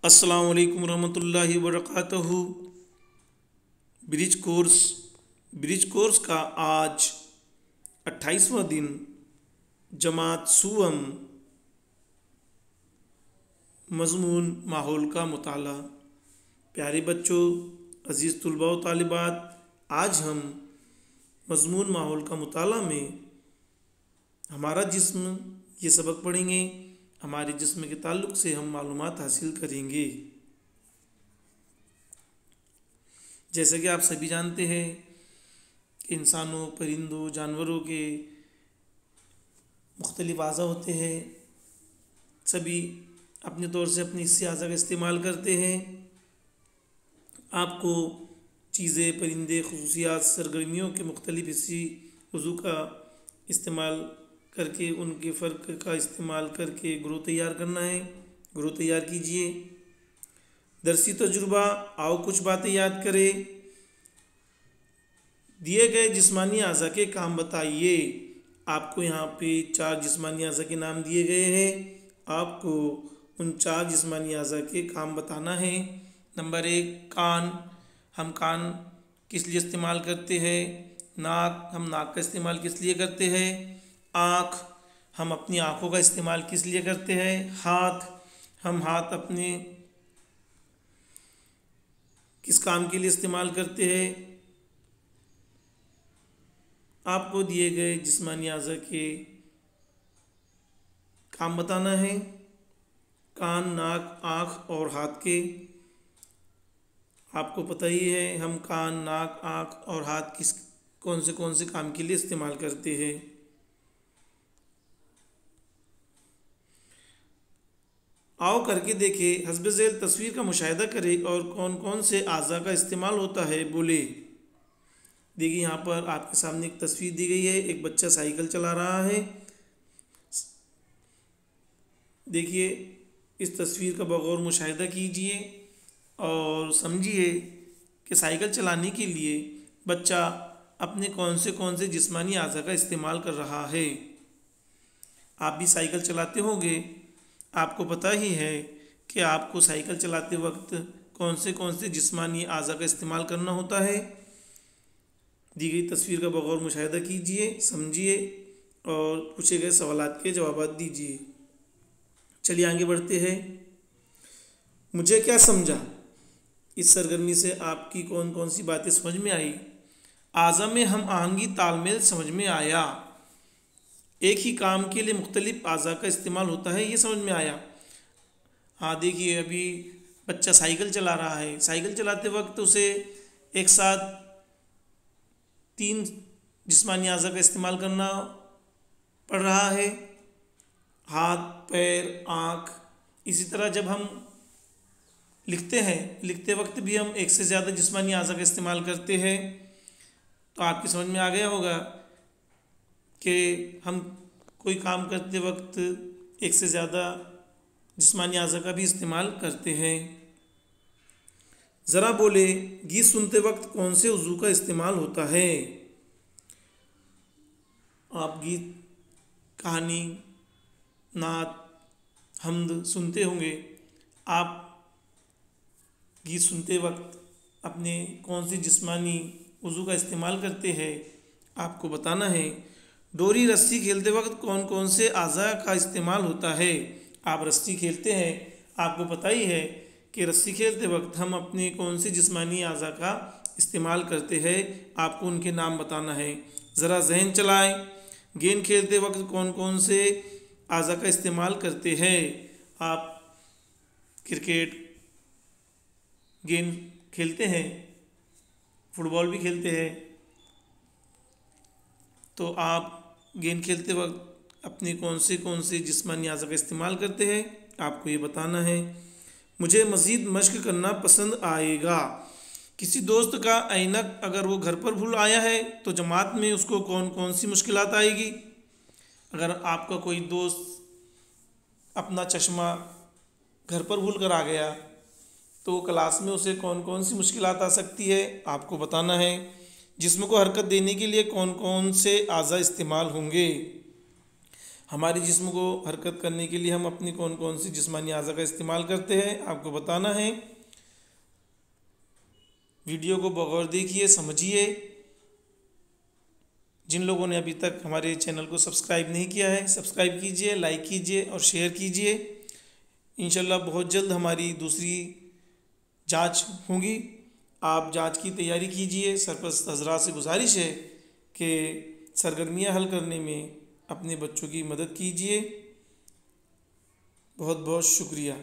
अस्सलाम वालेकुम रहमतुल्लाहि वबरकातुहू। ब्रिज कोर्स का आज 28वां दिन जमात सुवम मज़मून माहौल का मुताला। प्यारे बच्चों, अज़ीज़ तुलबा व तालिबात, आज हम मज़मून माहौल का मुताला में हमारा जिस्म ये सबक पढ़ेंगे। हमारे जिस्म के ताल्लुक़ से हम मालूमात हासिल करेंगे। जैसे कि आप सभी जानते हैं कि इंसानों, परिंदों, जानवरों के मुख्तलिफ आज़ा होते हैं। सभी अपने तौर से अपनी हिस्से आज़ा का इस्तेमाल करते हैं। आपको चीज़ें, परिंदे, ख़ुसूसियात, सरगर्मियों के मुख्तलिफ हिस्से वज़ू का इस्तेमाल करके, उनके फ़र्क का इस्तेमाल करके ग्रो तैयार करना है। ग्रो तैयार कीजिए। दरसी तजुर्बा, आओ कुछ बातें याद करें। दिए गए जिस्मानी आज़ा के काम बताइए। आपको यहाँ पे 4 जिस्मानी आज़ा के नाम दिए गए हैं। आपको उन 4 जिस्मानी आज़ा के काम बताना है। नंबर 1, कान। हम कान किस लिए इस्तेमाल करते हैं? नाक, हम नाक का इस्तेमाल किस लिए करते हैं? आँख, हम अपनी आँखों का इस्तेमाल किस लिए करते हैं? हाथ, हम हाथ अपने किस काम के लिए इस्तेमाल करते हैं? आपको दिए गए जिस्मानी आज़ा के काम बताना है। कान, नाक, आँख और हाथ के। आपको पता ही है हम कान, नाक, आँख और हाथ कौन से काम के लिए इस्तेमाल करते हैं। आओ करके देखें। हस्ब ज़ैल तस्वीर का मुशाहिदा करें और कौन कौन से आज़ा का इस्तेमाल होता है बोले। देखिए, यहाँ पर आपके सामने एक तस्वीर दी गई है। एक बच्चा साइकिल चला रहा है। देखिए, इस तस्वीर का बगौर मुशाहिदा कीजिए और समझिए कि साइकिल चलाने के लिए बच्चा अपने कौन से जिस्मानी आज़ा का इस्तेमाल कर रहा है। आप भी साइकिल चलाते होंगे। आपको पता ही है कि आपको साइकिल चलाते वक्त कौन से जिस्मानी आज़ा का इस्तेमाल करना होता है। दी गई तस्वीर का बगौर मुशाहिदा कीजिए, समझिए और पूछे गए सवालात के जवाब दीजिए। चलिए आगे बढ़ते हैं। मुझे क्या समझा? इस सरगर्मी से आपकी कौन कौन सी बातें समझ में आई? आज़ा में हम आहंगी, तालमेल समझ में आया। एक ही काम के लिए मुख्तलिफ आज़ा का इस्तेमाल होता है, ये समझ में आया। हाँ, देखिए, अभी बच्चा साइकिल चला रहा है। साइकिल चलाते वक्त उसे एक साथ 3 जिस्मानी आज़ा का इस्तेमाल करना पड़ रहा है। हाथ, पैर, आँख। इसी तरह जब हम लिखते हैं, लिखते वक्त भी हम एक से ज़्यादा जिस्मानी आज़ा का इस्तेमाल करते हैं। तो आपकी समझ में आ गया होगा कि हम कोई काम करते वक्त एक से ज़्यादा जिस्मानी आज़ा का भी इस्तेमाल करते हैं। ज़रा बोले, गीत सुनते वक्त कौन से उज़ू का इस्तेमाल होता है? आप गीत, कहानी, नात, हम्द सुनते होंगे। आप गीत सुनते वक्त अपने कौन सी जिस्मानी उज़ू का इस्तेमाल करते हैं, आपको बताना है। डोरी रस्सी खेलते वक्त कौन कौन से आज़ा का इस्तेमाल होता है? आप रस्सी खेलते हैं, आपको पता ही है कि रस्सी खेलते वक्त हम अपने कौन से जिस्मानी आज़ा का इस्तेमाल करते हैं। आपको उनके नाम बताना है। ज़रा जहन चलाएं। गेंद खेलते वक्त कौन कौन से आज़ा का इस्तेमाल करते हैं? आप क्रिकेट, गेंद खेलते हैं, फुटबॉल भी खेलते हैं। तो आप गेंद खेलते वक्त अपने कौन से जिस्मानी आज़ा का इस्तेमाल करते हैं, आपको ये बताना है। मुझे मज़ीद मश्क करना पसंद आएगा। किसी दोस्त का ऐनक अगर वो घर पर भूल आया है तो जमात में उसको कौन कौन सी मुश्किलात आएगी? अगर आपका कोई दोस्त अपना चश्मा घर पर भूल कर आ गया तो क्लास में उसे कौन कौन सी मुश्किलात आ सकती है, आपको बताना है। जिस्म को हरकत देने के लिए कौन कौन से आज़ा इस्तेमाल होंगे? हमारे जिस्म को हरकत करने के लिए हम अपनी कौन कौन सी जिस्मानी अज़ा का इस्तेमाल करते हैं, आपको बताना है। वीडियो को बगौर देखिए, समझिए। जिन लोगों ने अभी तक हमारे चैनल को सब्सक्राइब नहीं किया है, सब्सक्राइब कीजिए, लाइक कीजिए और शेयर कीजिए। इंशाल्लाह बहुत जल्द हमारी दूसरी जांच होगी। आप जांच की तैयारी कीजिए। सरपरस्त हजरात से गुजारिश है कि सरगर्मियाँ हल करने में अपने बच्चों की मदद कीजिए। बहुत बहुत शुक्रिया।